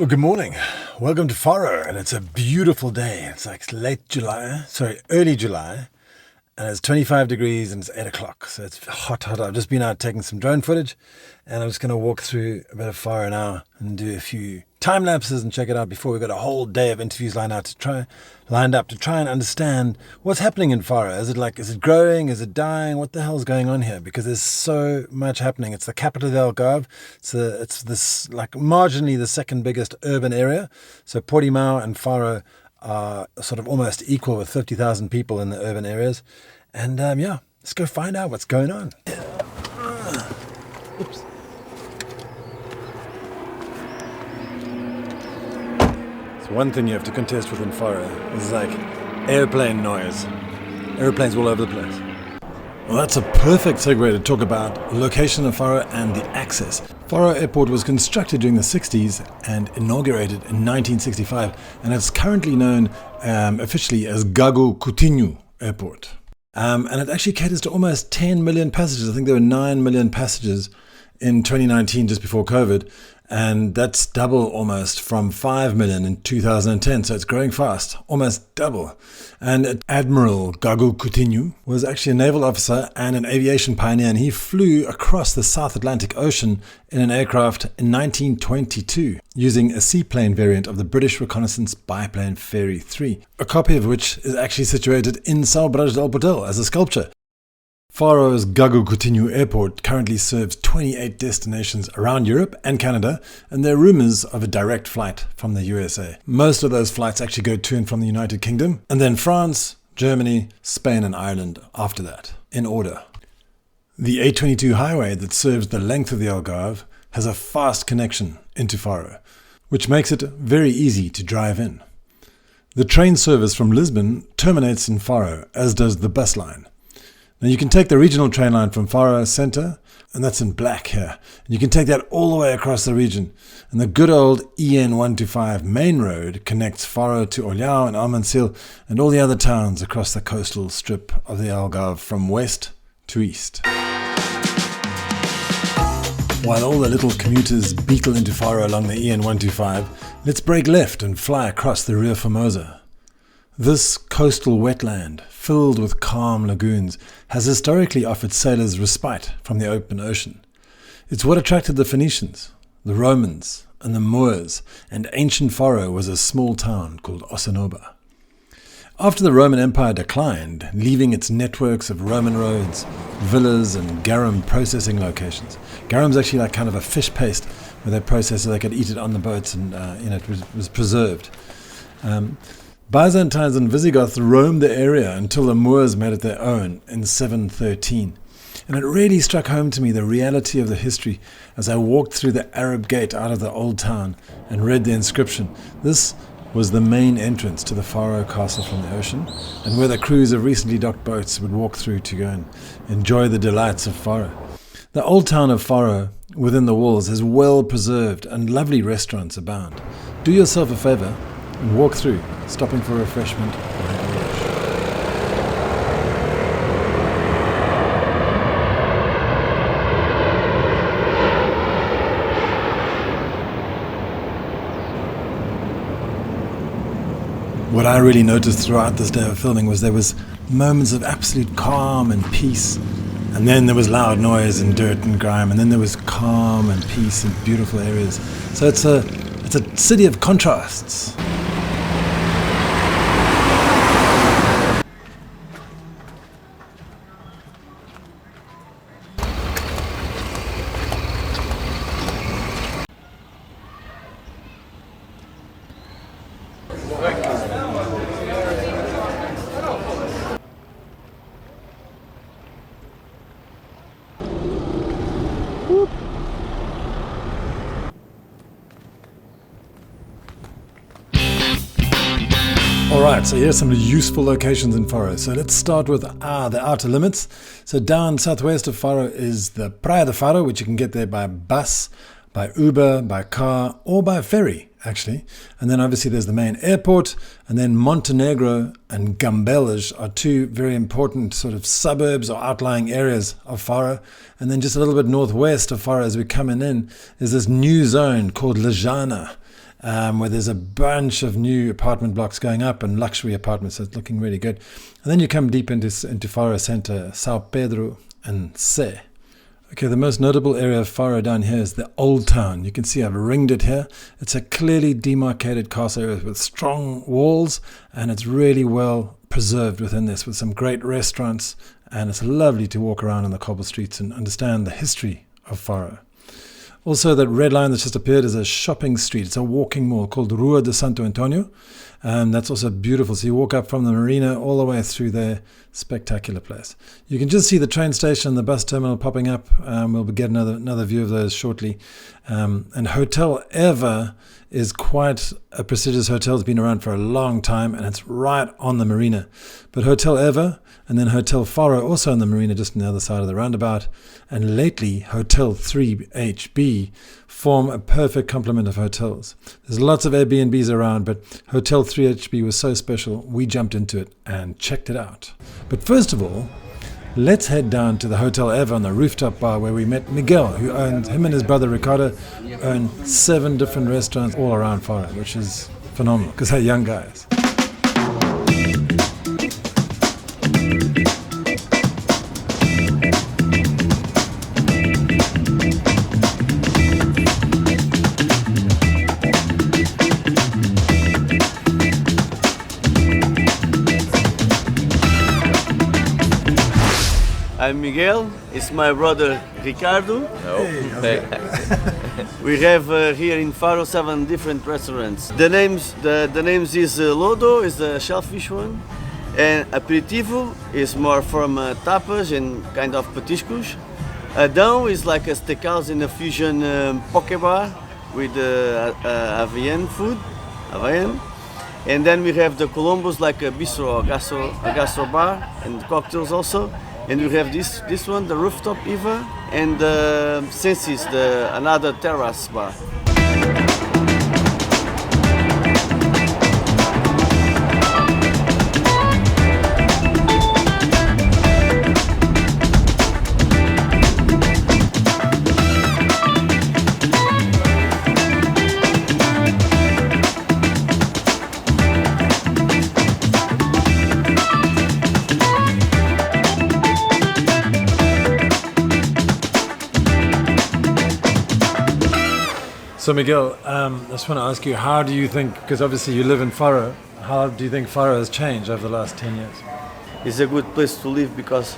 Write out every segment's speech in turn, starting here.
Well, good morning. Welcome to Faro, and it's a beautiful day. It's like early July, and it's 25 degrees and it's 8 o'clock. So it's hot. I've just been out taking some drone footage, and I'm just going to walk through a bit of Faro now and do a few time lapses and check it out before we've got a whole day of interviews lined up to try and understand what's happening in Faro. Is it growing? Is it dying? What the hell's going on here? Because there's so much happening. It's the capital of the Algarve. It's this like marginally the second biggest urban area. So Portimao and Faro are sort of almost equal with 50,000 people in the urban areas. And let's go find out what's going on. Oops. One thing you have to contest with in Faro is like airplane noise. Airplanes all over the place. Well, that's a perfect segue to talk about the location of Faro and the access. Faro Airport was constructed during the 60s and inaugurated in 1965, and it's currently known officially as Gago Coutinho Airport. And it actually caters to almost 10 million passengers. I think there were 9 million passengers in 2019, just before COVID. And that's double almost from 5 million in 2010. So it's growing fast, almost double. And Admiral Gago Coutinho was actually a naval officer and an aviation pioneer. And he flew across the South Atlantic Ocean in an aircraft in 1922 using a seaplane variant of the British reconnaissance biplane Fairey 3, a copy of which is actually situated in Salbras del Portel as a sculpture. Faro's Gago Coutinho Airport currently serves 28 destinations around Europe and Canada, and there are rumours of a direct flight from the USA. Most of those flights actually go to and from the United Kingdom, and then France, Germany, Spain and Ireland after that, in order. The A22 highway that serves the length of the Algarve has a fast connection into Faro, which makes it very easy to drive in. The train service from Lisbon terminates in Faro, as does the bus line. Now you can take the regional train line from Faro Centre, and that's in black here. And you can take that all the way across the region. And the good old EN125 main road connects Faro to Olhão and Almancil and all the other towns across the coastal strip of the Algarve from west to east. While all the little commuters beetle into Faro along the EN125, let's break left and fly across the Rio Formosa. This coastal wetland, filled with calm lagoons, has historically offered sailors respite from the open ocean. It's what attracted the Phoenicians, the Romans, and the Moors, and ancient Faro was a small town called Osinoba. After the Roman Empire declined, leaving its networks of Roman roads, villas, and garum processing locations. Garum's actually like kind of a fish paste where they process it, they could eat it on the boats, and it was preserved. Byzantines and Visigoths roamed the area until the Moors made it their own in 713. And it really struck home to me the reality of the history as I walked through the Arab gate out of the old town and read the inscription. This was the main entrance to the Faro castle from the ocean, and where the crews of recently docked boats would walk through to go and enjoy the delights of Faro. The old town of Faro within the walls is well preserved and lovely restaurants abound. Do yourself a favour and walk through, stopping for refreshment or having a lunch. What I really noticed throughout this day of filming was there was moments of absolute calm and peace, and then there was loud noise and dirt and grime, and then there was calm and peace and beautiful areas. So it's a city of contrasts. Alright, so here's some useful locations in Faro. So let's start with the outer limits. So down southwest of Faro is the Praia de Faro, which you can get there by bus, by Uber, by car, or by ferry, actually. And then obviously there's the main airport, and then Montenegro and Gambelas are two very important sort of suburbs or outlying areas of Faro. And then just a little bit northwest of Faro as we're coming in is this new zone called Ljana. where there's a bunch of new apartment blocks going up and luxury apartments. So it's looking really good. And then you come deep into Faro Center, Sao Pedro and Sé. Okay, the most notable area of Faro down here is the Old Town. You can see I've ringed it here. It's a clearly demarcated castle area with strong walls, and it's really well preserved within this with some great restaurants, and it's lovely to walk around in the cobble streets and understand the history of Faro. Also, that red line that's just appeared is a shopping street. It's a walking mall called Rua de Santo Antonio. That's also beautiful. So you walk up from the marina all the way through there. Spectacular place. You can just see the train station and the bus terminal popping up. We'll get another view of those shortly. And Hotel Eva is quite a prestigious hotel. It's been around for a long time, and it's right on the marina. But Hotel Eva and then Hotel Faro also on the marina, just on the other side of the roundabout. And lately, Hotel 3HB form a perfect complement of hotels. There's lots of Airbnbs around, but Hotel 3HB was so special, we jumped into it and checked it out. But first of all, let's head down to the Hotel Eva on the rooftop bar where we met Miguel, who owns, him and his brother Ricardo own 7 different restaurants all around Faro, which is phenomenal because they're young guys. I'm Miguel, it's my brother Ricardo. Hey. We have here in Faro 7 different restaurants. The names is Lodo, is the shellfish one, and Aperitivo is more from tapas and kind of petiscos. Adão is like a steakhouse in a fusion poke bar with Hawaiian food, and then we have the Colombos like a bistro, a gastro bar, and cocktails also. And we have this one, the Rooftop Eva, and Sensis, another terrace bar. So Miguel, I just want to ask you, how do you think, because obviously you live in Faro, how do you think Faro has changed over the last 10 years? It's a good place to live because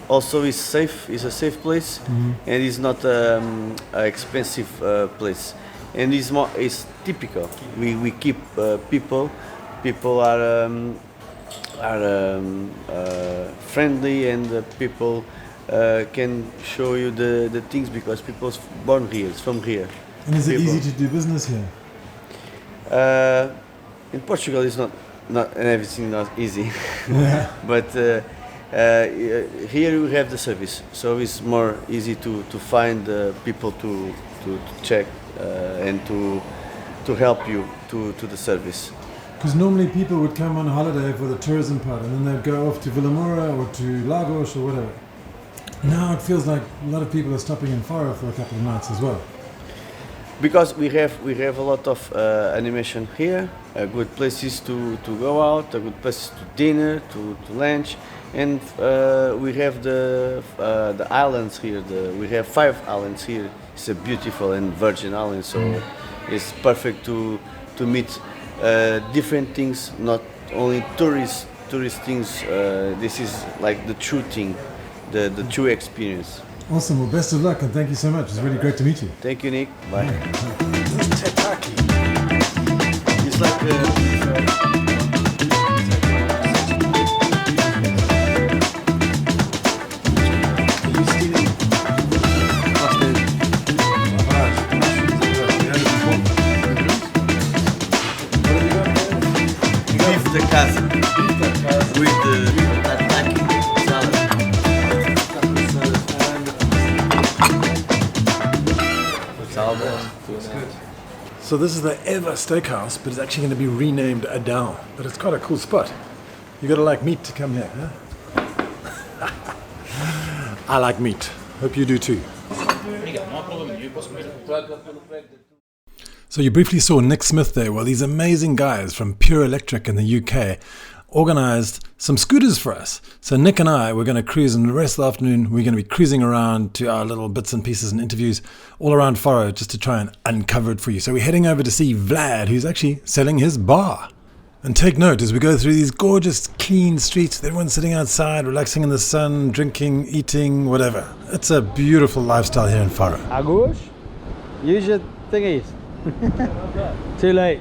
also it's safe, it's a safe place, and it's not an expensive place. And it's typical. We keep people are friendly, and people can show you the things because people's born here, it's from here. And is it easy to do business here? In Portugal, it's not and everything not easy. Yeah. But here we have the service, so it's more easy to find people to check and to help you to the service. Because normally people would come on holiday for the tourism part, and then they'd go off to Vilamora or to Lagos or whatever. Now it feels like a lot of people are stopping in Faro for a couple of nights as well. Because we have a lot of animation here, good places to go out, good places to dinner, to lunch, and we have the islands here. We have 5 islands here. It's a beautiful and virgin island, so it's perfect to meet different things, not only tourist things. This is like the true thing, the true experience. Awesome, well best of luck and thank you so much. It's really great to meet you. Thank you, Nick. Bye. This is Tetaki. It's like beef de casa with the tataki salad. So this is the Eva Steakhouse, but it's actually going to be renamed Adão. But it's quite a cool spot. You got to like meat to come here, huh? I like meat. Hope you do too. So you briefly saw Nick Smith there. Well, these amazing guys from Pure Electric in the UK organized some scooters for us. So Nick and I were going to cruise, and the rest of the afternoon we're going to be cruising around to our little bits and pieces and interviews all around Faro just to try and uncover it for you. So we're heading over to see Vlad, who's actually selling his bar. And take note as we go through these gorgeous, clean streets, everyone's sitting outside, relaxing in the sun, drinking, eating, whatever. It's a beautiful lifestyle here in Faro. Agus, use your thingies. Too late.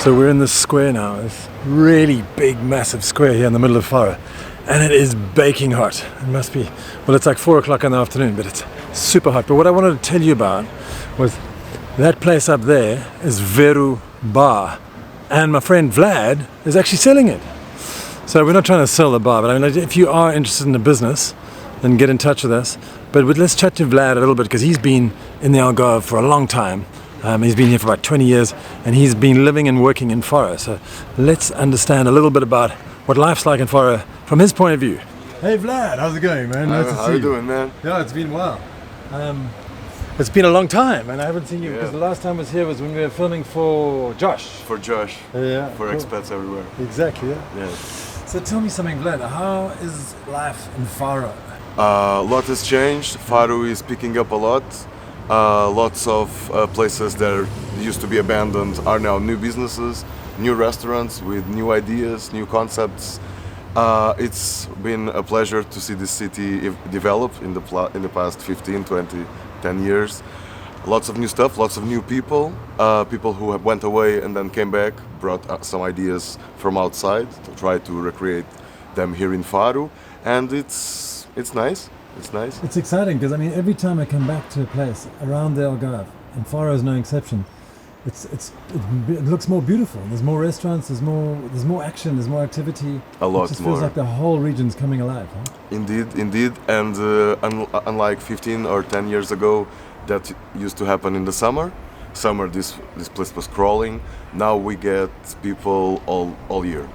So we're in this square now, this really big, massive square here in the middle of Faro. And it is baking hot. It must be, well, it's like 4 o'clock in the afternoon, but it's super hot. But what I wanted to tell you about was that place up there is Veru Bar. And my friend Vlad is actually selling it. So we're not trying to sell the bar, but I mean, if you are interested in the business, then get in touch with us. But let's chat to Vlad a little bit, because he's been in the Algarve for a long time. He's been here for about 20 years, and he's been living and working in Faro. So let's understand a little bit about what life's like in Faro from his point of view. Hey Vlad, how's it going, man? Nice to see you. How you doing, man? Yeah, it's been a while. It's been a long time, and I haven't seen you because the last time I was here was when we were filming for Josh. For Josh. Yeah. For expats everywhere. Exactly, yeah. Yes. So tell me something, Vlad. How is life in Faro? A lot has changed. Faro is picking up a lot. Lots of places that used to be abandoned are now new businesses, new restaurants with new ideas, new concepts. It's been a pleasure to see this city develop in the past 15, 20, 10 years. Lots of new stuff, lots of new people. People who went away and then came back, brought some ideas from outside to try to recreate them here in Faro. And it's nice. It's nice. It's exciting because, I mean, every time I come back to a place around the Algarve, and Faro is no exception, it looks more beautiful. There's more restaurants, there's more action, there's more activity. A lot it just more. Feels like the whole region's coming alive, huh? Indeed. And unlike 15 or 10 years ago, that used to happen in the summer. This place was crawling. Now we get people all year.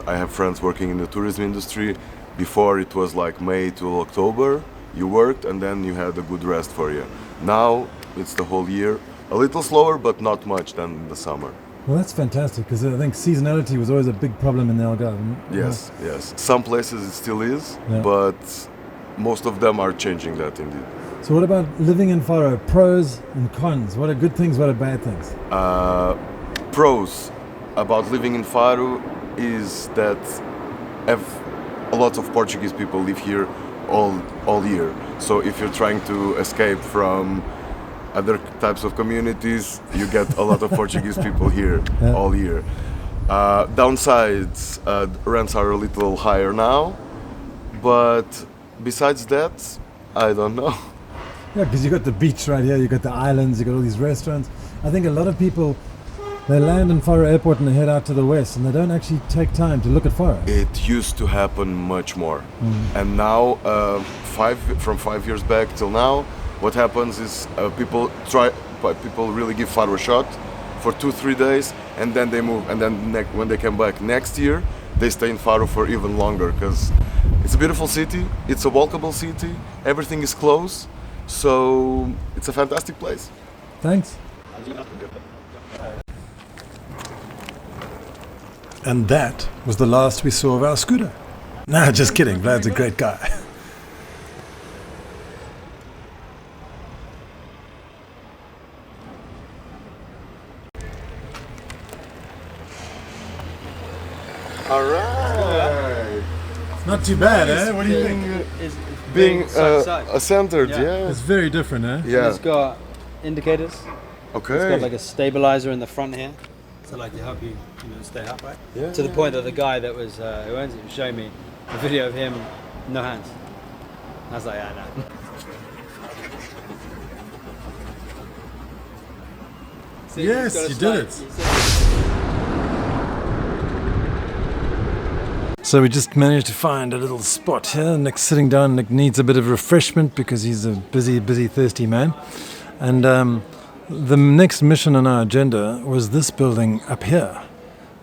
I have friends working in the tourism industry. Before it was like May to October, you worked and then you had a good rest for you. Now it's the whole year, a little slower, but not much than in the summer. Well, that's fantastic, because I think seasonality was always a big problem in the Algarve. Yes. Some places it still is, but most of them are changing that indeed. So what about living in Faro? Pros and cons. What are good things, what are bad things? Pros about living in Faro is that a lot of Portuguese people live here all year. So if you're trying to escape from other types of communities, you get a lot of Portuguese people here all year. Downsides, rents are a little higher now, but besides that, I don't know. Yeah, because you got the beach right here, you got the islands, you got all these restaurants. I think a lot of people, they land in Faro Airport and they head out to the west, and they don't actually take time to look at Faro. It used to happen much more. And now, from 5 years back till now, what happens is people really give Faro a shot for 2-3 days, and then they move. And then when they come back next year, they stay in Faro for even longer, because it's a beautiful city, it's a walkable city, everything is close, so it's a fantastic place. Thanks. And that was the last we saw of our scooter. Nah, just kidding. Vlad's a great guy. All right. Not too bad, eh? What do you think? Being centered, yeah. It's very different, eh? Yeah. It's got indicators. Okay. It's got like a stabilizer in the front here, to like to help you, stay upright. Yeah. To the point that the guy that was who owns it was showing me a video of him, no hands. I was like, yeah, no. See, Yes, he's got a you did slight- So we just managed to find a little spot here. Nick's sitting down. Nick needs a bit of refreshment because he's a busy, thirsty man. And the next mission on our agenda was this building up here,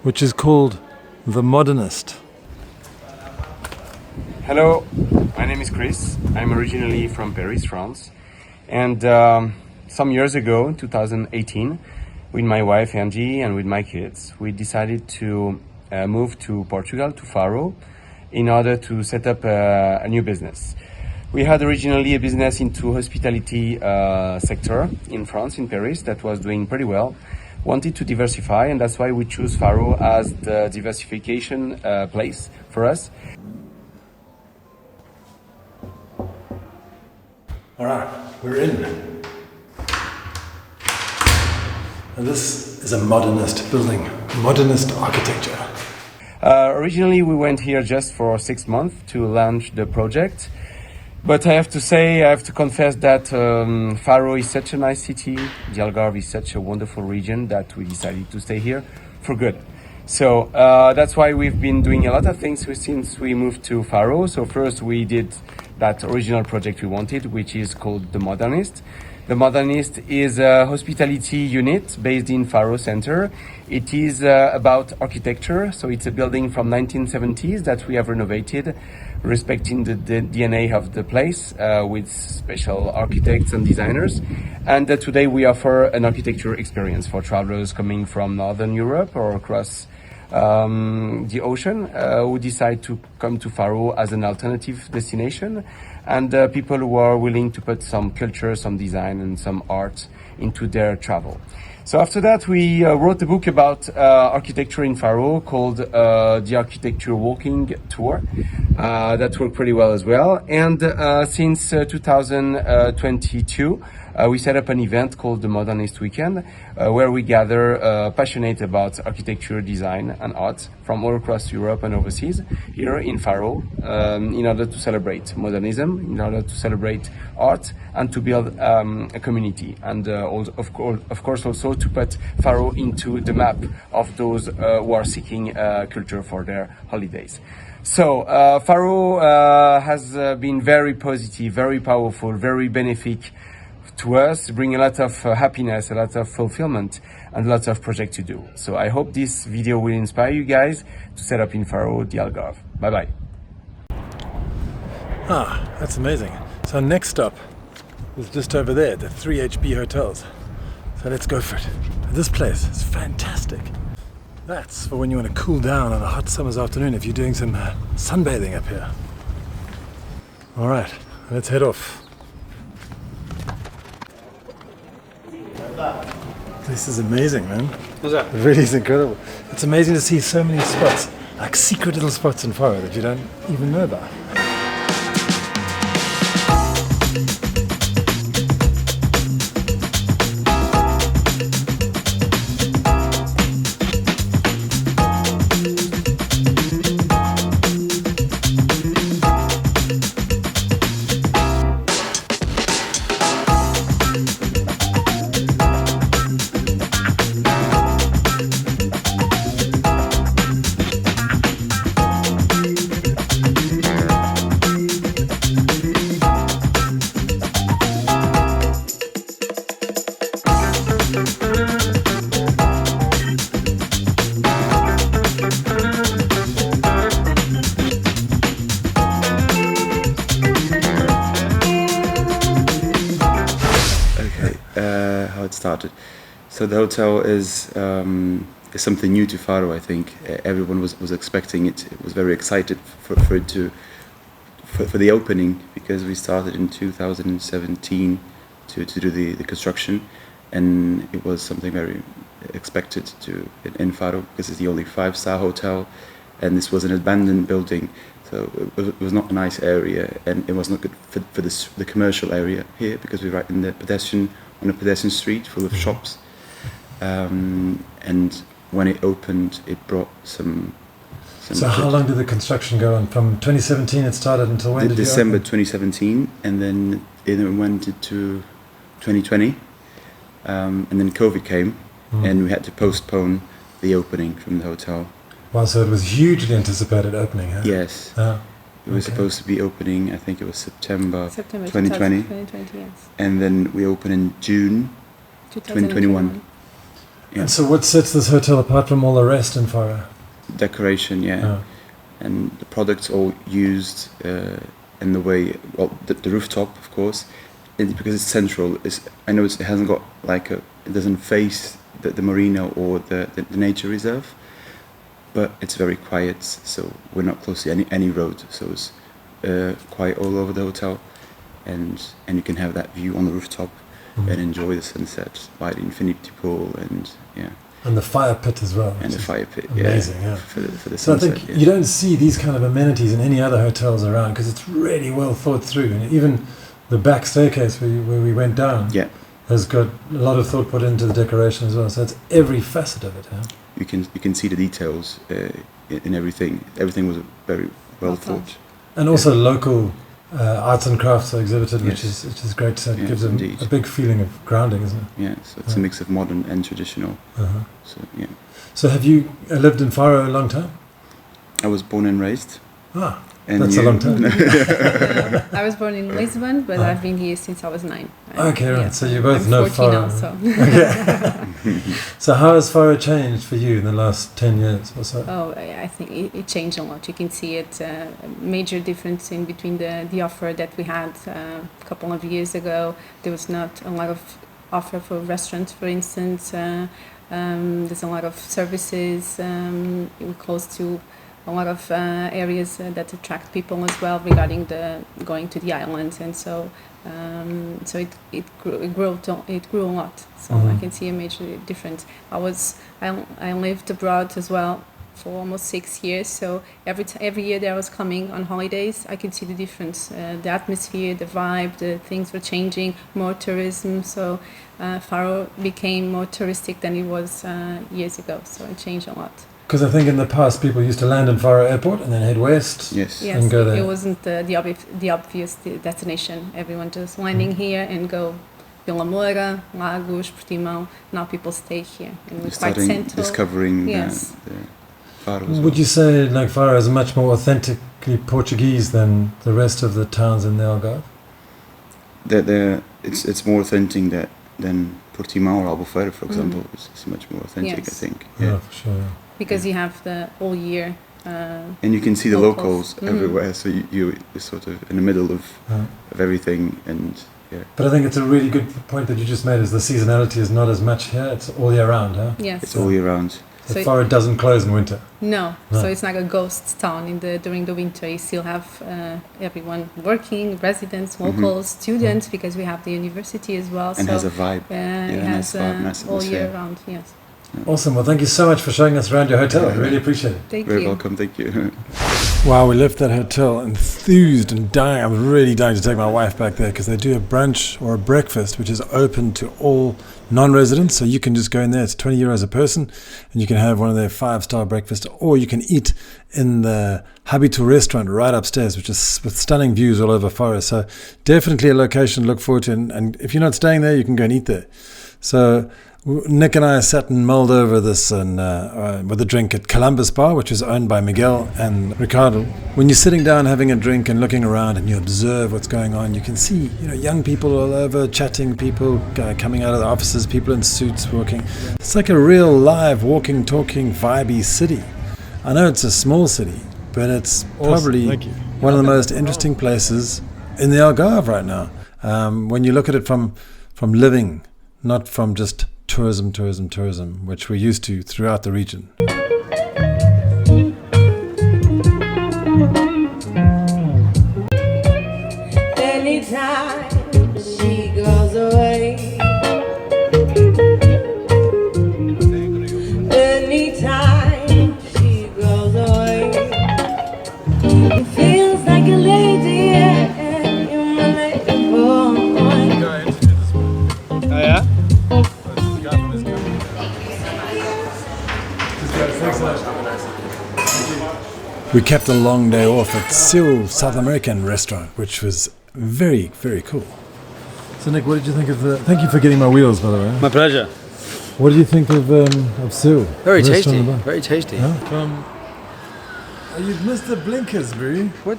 which is called the Modernist. Hello, my name is Chris. I'm originally from Paris, France. And some years ago, in 2018, with my wife Angie and with my kids, we decided to move to Portugal, to Faro, in order to set up a new business. We had originally a business into hospitality sector in France, in Paris, that was doing pretty well. Wanted to diversify, and that's why we choose Faro as the diversification place for us. All right, we're in. And this is a modernist building, modernist architecture. Originally, we went here just for 6 months to launch the project. But I have to confess that Faro is such a nice city, the Algarve is such a wonderful region that we decided to stay here for good. So that's why we've been doing a lot of things since we moved to Faro. So first we did that original project we wanted, which is called the Modernist. The Modernist is a hospitality unit based in Faro Center. It is about architecture, so it's a building from 1970s that we have renovated, respecting the DNA of the place with special architects and designers. And today we offer an architecture experience for travelers coming from Northern Europe or across the ocean who decide to come to Faro as an alternative destination, and people who are willing to put some culture, some design and some art into their travel. So after that we wrote a book about architecture in Faro called The Architecture Walking Tour. That worked pretty well as well. And since 2022 we set up an event called the Modernist Weekend, where we gather passionate about architecture, design and art from all across Europe and overseas here in Faro, in order to celebrate modernism, in order to celebrate art and to build a community, and of course also to put Faro into the map of those who are seeking culture for their holidays. So Faro has been very positive, very powerful, very benefic to us, bring a lot of happiness, a lot of fulfillment, and lots of projects to do. So I hope this video will inspire you guys to set up in Faro, the Algarve. Bye bye. Ah, that's amazing. So next stop is just over there, the 3HB hotels. So let's go for it. This place is fantastic. That's for when you want to cool down on a hot summer's afternoon if you're doing some sunbathing up here. All right, let's head off. This is amazing, man. What's that? It really is incredible. It's amazing to see so many spots, like secret little spots in Faro that you don't even know about. How it started. So the hotel is something new to Faro. I think everyone was expecting it. It was very excited for the opening, because we started in 2017 to do the construction, and it was something very expected in Faro, because it's the only 5-star hotel, and this was an abandoned building. So it was not a nice area, and it was not good for the commercial area here, because we're right in the on a pedestrian street full of shops. And when it opened, it brought some. So how long did the construction go on? From 2017 it started until when? December 2017, and then it went into 2020, and then COVID came, and we had to postpone the opening from the hotel. Wow, so it was hugely anticipated opening, huh? Yes. It was supposed to be opening, I think it was September 2020. 2020, yes. And then we opened in June 2021. Yeah. And so what sets this hotel apart from all the rest in Faro? Decoration, yeah. Oh. And the products all used in the way, well, the rooftop, of course, because it's central. I know it hasn't got like it doesn't face the marina or the nature reserve, but it's very quiet. So we're not close to any road. So it's quiet all over the hotel, and you can have that view on the rooftop and enjoy the sunset by the infinity pool and yeah. And the fire pit as well. And the fire pit, amazing, yeah. yeah. For the So sunset, I think you don't see these kind of amenities in any other hotels around because it's really well thought through. And even the back staircase where we went down has got a lot of thought put into the decoration as well. So it's every facet of it. Huh? You can see the details in everything. Everything was very well thought. And also local arts and crafts are exhibited, which is great. So it gives them a big feeling of grounding, isn't it? Yeah, so it's a mix of modern and traditional. So yeah. So have you lived in Faro a long time? I was born and raised. Ah, and that's a long time. I was born in Lisbon, but I've been here since I was 9. Okay, right. So you both I'm know 40 Faro. now, so. So how has Faro changed for you in the last 10 years or so? Oh, I think it changed a lot. You can see it, a major difference in between the offer that we had a couple of years ago. There was not a lot of offer for restaurants, for instance. There's a lot of services. We're close to a lot of areas that attract people as well regarding going to the islands, and so it grew a lot. So I can see a major difference. I lived abroad as well for almost 6 years. So every year that I was coming on holidays, I could see the difference, the atmosphere, the vibe, the things were changing, more tourism. So Faro became more touristic than it was years ago. So it changed a lot. Because I think in the past people used to land in Faro Airport and then head west and go there. It wasn't the obvious destination. Everyone just landing here and go Vila Moura, Lagos, Portimão. Now people stay here. And we're quite central. Discovering the Faro as well. Would you say like Faro is much more authentically Portuguese than the rest of the towns in the Algarve? It's more authentic than Portimão or Albufeira, for example. It's much more authentic, I think. Yeah, for sure. Because you have the whole year. And you can see the locals everywhere, so you're sort of in the middle of everything. And But I think it's a really good point that you just made, is the seasonality is not as much here, it's all year round, huh? Yes. It's all year round. So Faro doesn't close in winter. No, so it's like a ghost town during the winter. You still have everyone working, residents, locals, students, because we have the university as well. And so has a vibe. It has nice all year round, yes. Awesome. Well, thank you so much for showing us around your hotel. I really appreciate it. Thank Very you. welcome, thank you. Wow, we left that hotel enthused and dying. I was really dying to take my wife back there because they do a brunch or a breakfast which is open to all non-residents. So you can just go in there. It's €20 a person and you can have one of their 5-star breakfasts, or you can eat in the Habitu restaurant right upstairs, which is with stunning views all over Faro. So definitely a location to look forward to. And if you're not staying there, you can go and eat there. So Nick and I sat and mulled over this and with a drink at Columbus Bar, which is owned by Miguel and Ricardo. When you're sitting down having a drink and looking around and you observe what's going on, you can see young people all over, chatting, people coming out of the offices, people in suits walking. It's like a real live, walking, talking, vibey city. I know it's a small city, but it's probably one of the most interesting places in the Algarve right now. When you look at it from living, not from just tourism, which we're used to throughout the region. Anytime she goes away, anytime she goes away, it feels like a lady and you're my lady boy. Oh yeah? We kept a long day off at Seu South American restaurant, which was very, very cool. So Nick, what did you think of the... Thank you for getting my wheels, by the way. My pleasure. What did you think of Seu? Very The tasty. restaurant? Very tasty. Huh? You've missed the blinkers, bro. What?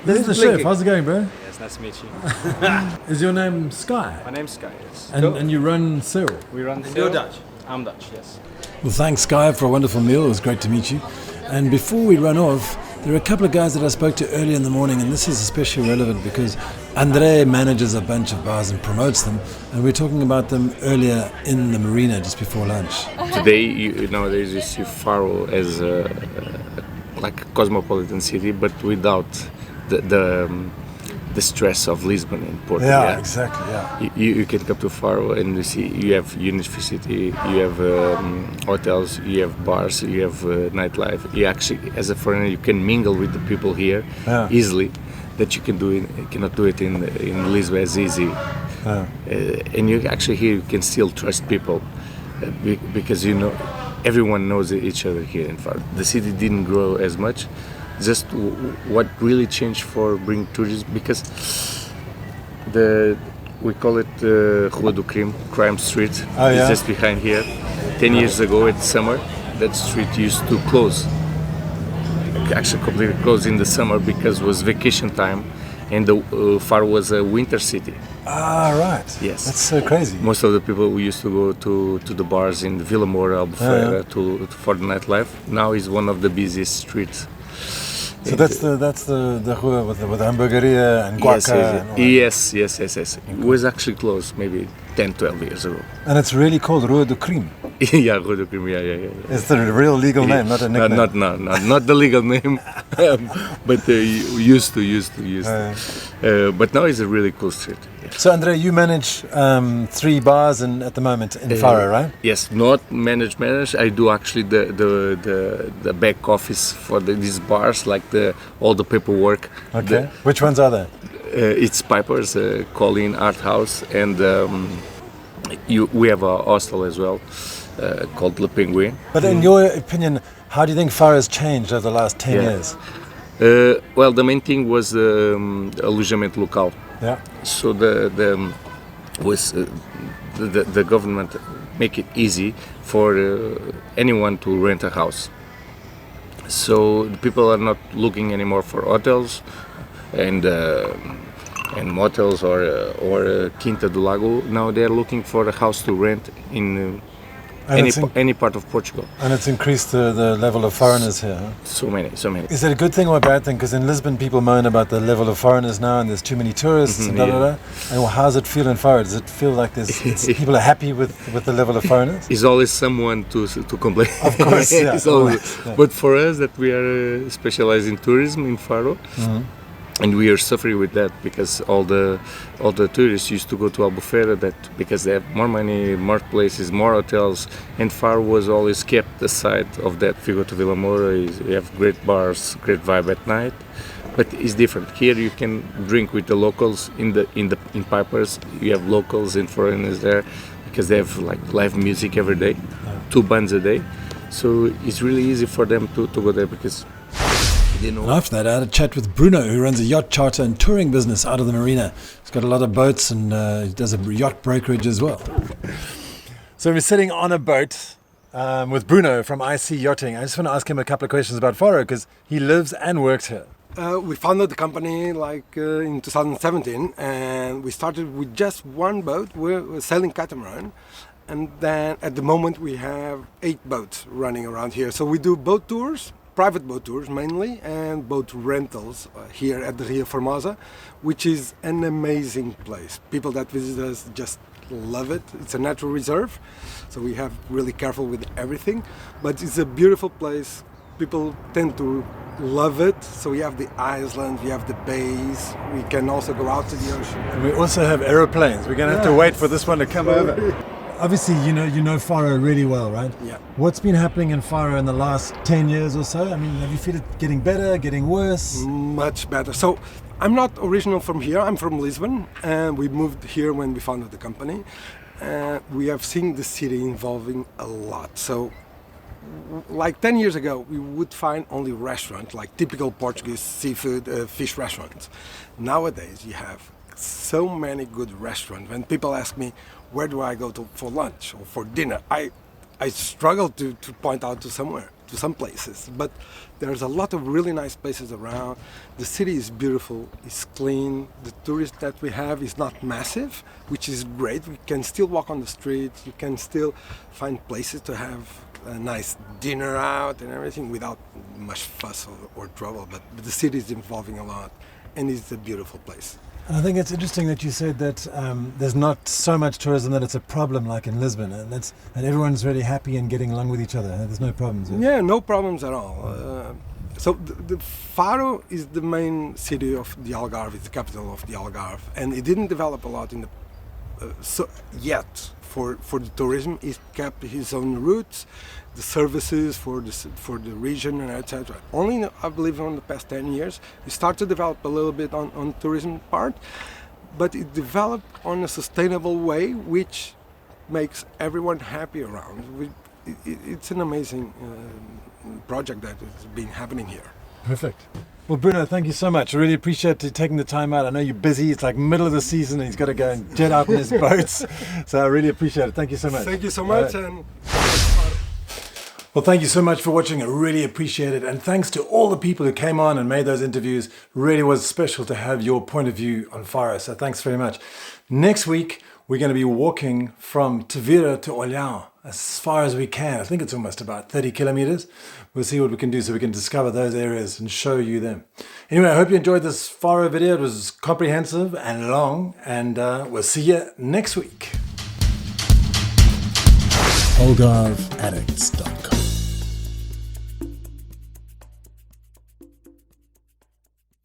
This is the chef. How's it going, bro? Yes, Nice to meet you. Is your name Sky? My name's Sky, yes. And you run Cyril? We run And you're Cyril. Dutch? I'm Dutch, yes. Well, thanks, Sky, for a wonderful meal. It was great to meet you. And before we run off, there are a couple of guys that I spoke to early in the morning, and this is especially relevant because Andre manages a bunch of bars and promotes them, and we were talking about them earlier in the marina just before lunch. Today, nowadays, you see Faro as like a cosmopolitan city, but without the stress of Lisbon and Portugal. Yeah, exactly, yeah. You can come to Faro and you see you have university, you have hotels, you have bars, you have nightlife. You actually, as a foreigner, you can mingle with the people here easily. That you cannot do it in Lisbon as easy. And you actually here you can still trust people because everyone knows each other here in Faro. The city didn't grow as much. Just what really changed for bring tourism because we call it Rua do Crime, Crime Street. It's just behind here. 10 years ago in summer, that street used to close. Actually completely closed in the summer because it was vacation time and the Faro was a winter city. Ah, right. Yes. That's so crazy. Most of the people we used to go to the bars in Vila Moura, Albufeira for the nightlife. Now is one of the busiest streets. So that's the rua with the hamburgeria and guaca. Yes. It was actually closed maybe 10, 12 years ago. And it's really called Rua do Crime. Yeah, Rua do Crime, yeah. It's the real legal name, not a nickname. Not the legal name, but used to. But now it's a really cool street. So Andre, you manage 3 bars at the moment in Faro, right? Yes, not manage. I do actually the back office for these bars, like all the paperwork. Okay. Which ones are there? It's Pipers, Colleen, Art House, and we have a hostel as well called Le Penguin. But in your opinion, how do you think Faro has changed over the last 10 years? Well, the main thing was alojamento local. Yeah. So the government make it easy for anyone to rent a house. So the people are not looking anymore for hotels and motels or Quinta do Lago. Now they are looking for a house to rent in any part of Portugal. And it's increased the level of foreigners here. Huh? So many. Is it a good thing or a bad thing? Because in Lisbon people moan about the level of foreigners now and there's too many tourists and And how does it feel in Faro? Does it feel like people are happy with the level of foreigners? There's always someone to complain. Of course, yeah. But for us that we are specialized in tourism in Faro, and we are suffering with that because all the tourists used to go to Albufeira because they have more money, more places, more hotels, and Faro was always kept aside of that. If you go to Vila Moura, you have great bars, great vibe at night, but it's different. Here you can drink with the locals in Pipers. You have locals and foreigners there because they have like live music every day, 2 bands a day, so it's really easy for them to go there because. And after that, I had a chat with Bruno, who runs a yacht charter and touring business out of the marina. He's got a lot of boats and he does a yacht brokerage as well. So we're sitting on a boat with Bruno from IC Yachting. I just want to ask him a couple of questions about Faro because he lives and works here. We founded the company in 2017 and we started with just one boat. We're selling catamaran. And then at the moment we have 8 boats running around here. So we do boat tours, private boat tours mainly, and boat rentals here at the Rio Formosa, which is an amazing place. People that visit us just love it. It's a natural reserve, so we have really careful with everything, but it's a beautiful place. People tend to love it. So we have the islands, we have the bays, we can also go out to the ocean. And we also have aeroplanes. We're going to have to wait for this one to come over. Obviously, you know Faro really well, right? Yeah. What's been happening in Faro in the last 10 years or so? I mean, have you feel it getting better, getting worse? Much better. So I'm not original from here. I'm from Lisbon, and we moved here when we founded the company. We have seen the city evolving a lot. So like 10 years ago, we would find only restaurants, like typical Portuguese seafood, fish restaurants. Nowadays, you have so many good restaurants. When people ask me, where do I go for lunch or for dinner? I struggle to point out to somewhere. to some places, but there's a lot of really nice places around. The city is beautiful, it's clean. The tourist that we have is not massive, which is great. We can still walk on the street. You can still find places to have a nice dinner out and everything without much fuss or trouble. But the city is evolving a lot, and it's a beautiful place. And I think it's interesting that you said that there's not so much tourism that it's a problem like in Lisbon, and everyone's really happy and getting along with each other. There's no problems. Yeah, no problems at all. So the Faro is the main city of the Algarve, it's the capital of the Algarve, and it didn't develop a lot in the yet for the tourism. It kept his own roots, the services for the region, and etc. Only, I believe, in the past 10 years, it started to develop a little bit on tourism part, but it developed on a sustainable way, which makes everyone happy around. It's an amazing project that has been happening here. Perfect. Well, Bruno, thank you so much. I really appreciate you taking the time out. I know you're busy. It's like middle of the season and he's got to go and jet out in his boats. So I really appreciate it. Thank you so much. Thank you so much. And well, thank you so much for watching. I really appreciate it. And thanks to all the people who came on and made those interviews. Really was special to have your point of view on Faro. So thanks very much. Next week, we're going to be walking from Tavira to Olhão as far as we can. I think it's almost about 30 kilometers. We'll see what we can do so we can discover those areas and show you them. Anyway, I hope you enjoyed this Faro video. It was comprehensive and long, and we'll see you next week. AlgarveAddicts.com